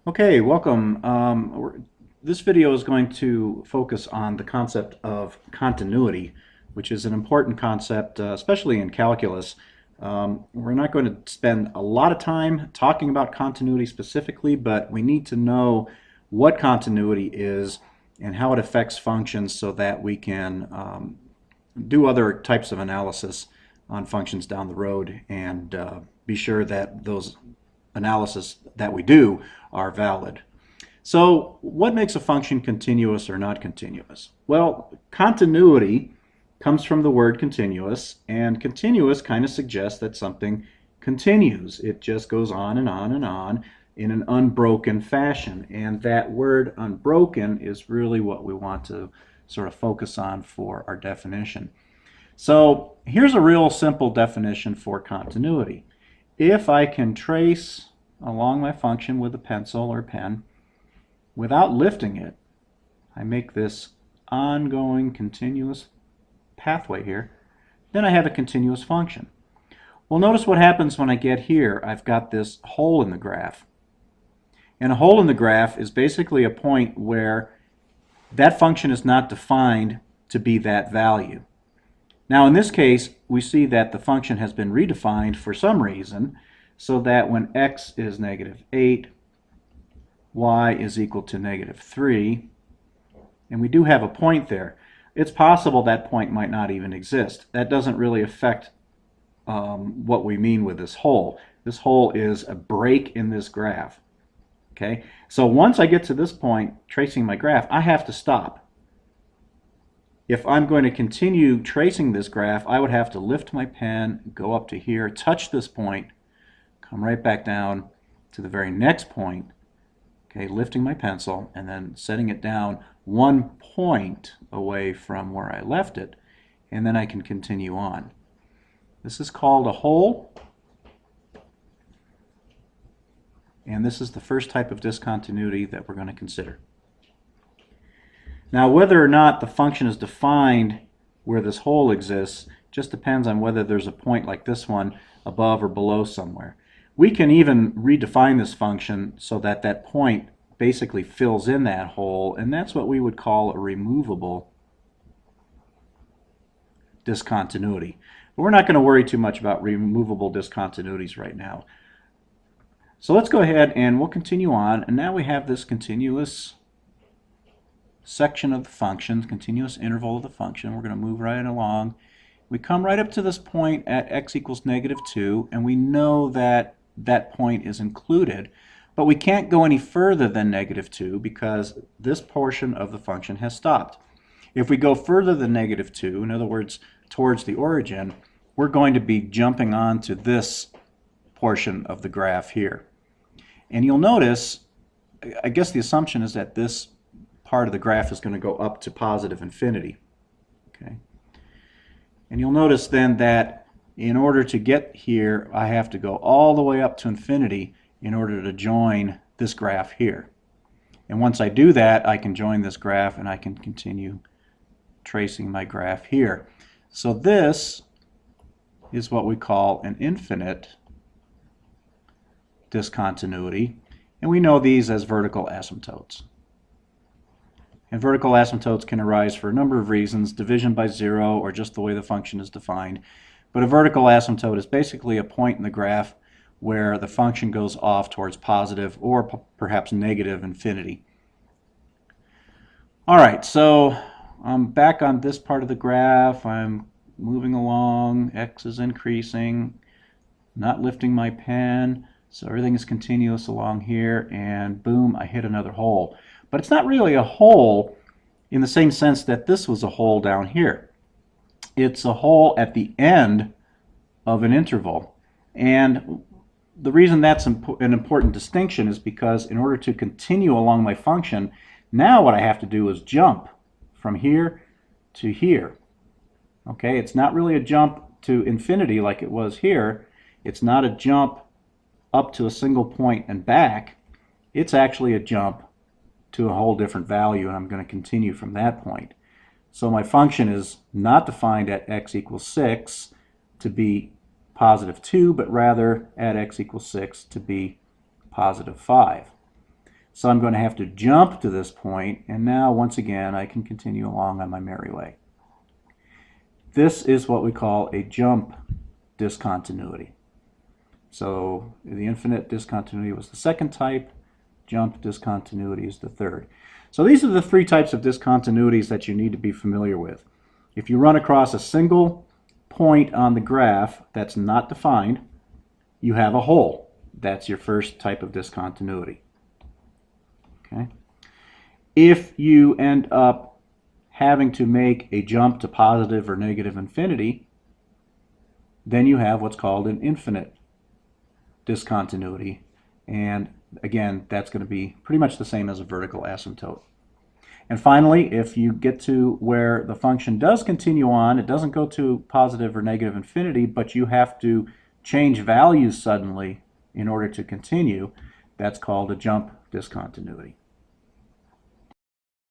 Okay, welcome. This video is going to focus on the concept of continuity, which is an important concept, especially in calculus. We're not going to spend a lot of time talking about continuity specifically, but we need to know what continuity is and how it affects functions so that we can do other types of analysis on functions down the road and be sure that those analysis that we do are valid. So what makes a function continuous or not continuous? Well, continuity comes from the word continuous, and continuous kind of suggests that something continues. It just goes on and on and on in an unbroken fashion, and that word unbroken is really what we want to sort of focus on for our definition. So here's a real simple definition for continuity. If I can trace along my function with a pencil or pen without lifting it, I make this ongoing continuous pathway here, then I have a continuous function. Well, notice what happens when I get here. I've got this hole in the graph. And a hole in the graph is basically a point where that function is not defined to be that value. Now in this case, we see that the function has been redefined for some reason, so that when x is -8, y is equal to -3, and we do have a point there. It's possible that point might not even exist. That doesn't really affect what we mean with this hole. This hole is a break in this graph. Okay, so once I get to this point, tracing my graph, I have to stop. If I'm going to continue tracing this graph, I would have to lift my pen, go up to here, touch this point, come right back down to the very next point, okay, lifting my pencil and then setting it down 1 point away from where I left it, and then I can continue on. This is called a hole, and this is the first type of discontinuity that we're going to consider. Now, whether or not the function is defined where this hole exists just depends on whether there's a point like this one above or below somewhere. We can even redefine this function so that that point basically fills in that hole, and that's what we would call a removable discontinuity. But we're not going to worry too much about removable discontinuities right now. So let's go ahead and we'll continue on, and now we have this continuous section of the function, continuous interval of the function. We're going to move right along. We come right up to this point at x equals -2, and we know that that point is included, but we can't go any further than -2 because this portion of the function has stopped. If we go further than -2, in other words, towards the origin, we're going to be jumping on to this portion of the graph here. And you'll notice, I guess the assumption is that this part of the graph is going to go up to positive infinity. Okay. And you'll notice then that in order to get here, I have to go all the way up to infinity in order to join this graph here. And once I do that, I can join this graph and I can continue tracing my graph here. So this is what we call an infinite discontinuity, and we know these as vertical asymptotes. And vertical asymptotes can arise for a number of reasons, division by zero or just the way the function is defined. But a vertical asymptote is basically a point in the graph where the function goes off towards positive or perhaps negative infinity. All right, so I'm back on this part of the graph. I'm moving along, x is increasing, not lifting my pen, so everything is continuous along here, and boom, I hit another hole. But it's not really a hole in the same sense that this was a hole down here. It's a hole at the end of an interval. And the reason that's an important distinction is because in order to continue along my function, now what I have to do is jump from here to here. Okay, it's not really a jump to infinity like it was here. It's not a jump up to a single point and back. It's actually a jump to a whole different value, and I'm going to continue from that point. So my function is not defined at x equals 6 to be positive 2, but rather at x equals 6 to be positive 5. So I'm going to have to jump to this point, and now once again I can continue along on my merry way. This is what we call a jump discontinuity. So the infinite discontinuity was the second type, jump discontinuity is the third. So these are the three types of discontinuities that you need to be familiar with. If you run across a single point on the graph that's not defined, you have a hole. That's your first type of discontinuity. Okay. If you end up having to make a jump to positive or negative infinity, then you have what's called an infinite discontinuity. And again, that's going to be pretty much the same as a vertical asymptote. And finally, if you get to where the function does continue on, it doesn't go to positive or negative infinity, but you have to change values suddenly in order to continue, that's called a jump discontinuity.